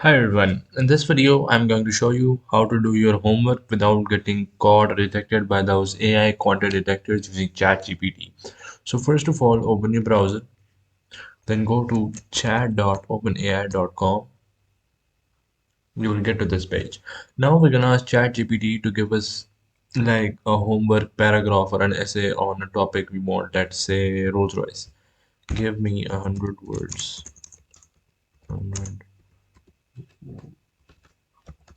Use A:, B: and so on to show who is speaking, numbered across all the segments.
A: Hi everyone, in this video I'm going to show you how to do your homework without getting caught or detected by those AI content detectors using ChatGPT. So first of all, open your browser, then go to chat.openai.com. You will get to this page. Now we're gonna ask ChatGPT to give us like a homework paragraph or an essay on a topic we want. Let's say Rolls Royce. Give me 100 words. 100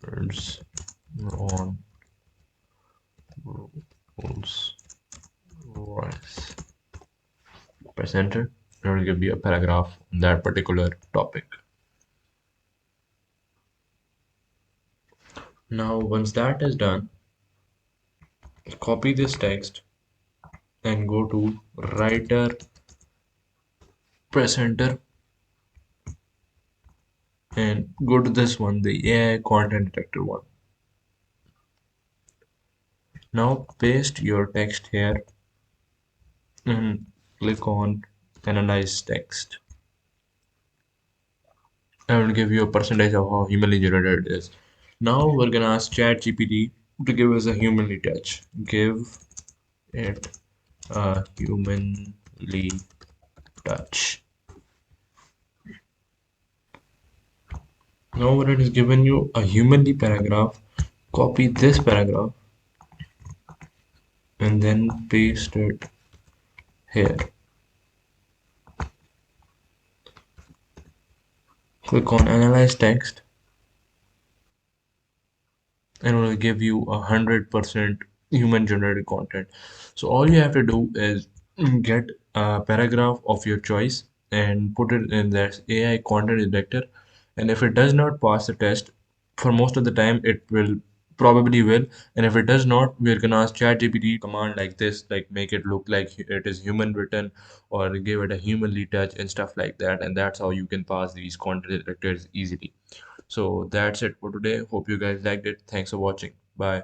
A: words on Rolls Royce. Press enter. It will give you a paragraph on that particular topic. Now, once that is done, copy this text and go to writer, press enter, and go to this one, the AI content detector one. Now, paste your text here and click on analyze text. I will give you a percentage of how humanly generated it is. Now, we're gonna ask ChatGPT to give us a humanly touch. Give it a humanly touch. Now when it is given you a humanly paragraph, copy this paragraph and then paste it here. Click on analyze text and it will give you 100% human generated content. So all you have to do is get a paragraph of your choice and put it in this AI content detector, and if it does not pass the test, for most of the time it will probably will, and if it does not, we're gonna ask ChatGPT command like this, like make it look like it is human written or give it a humanly touch and stuff like that, and that's how you can pass these content detectors easily. So that's it for today. Hope you guys liked it. Thanks for watching. Bye.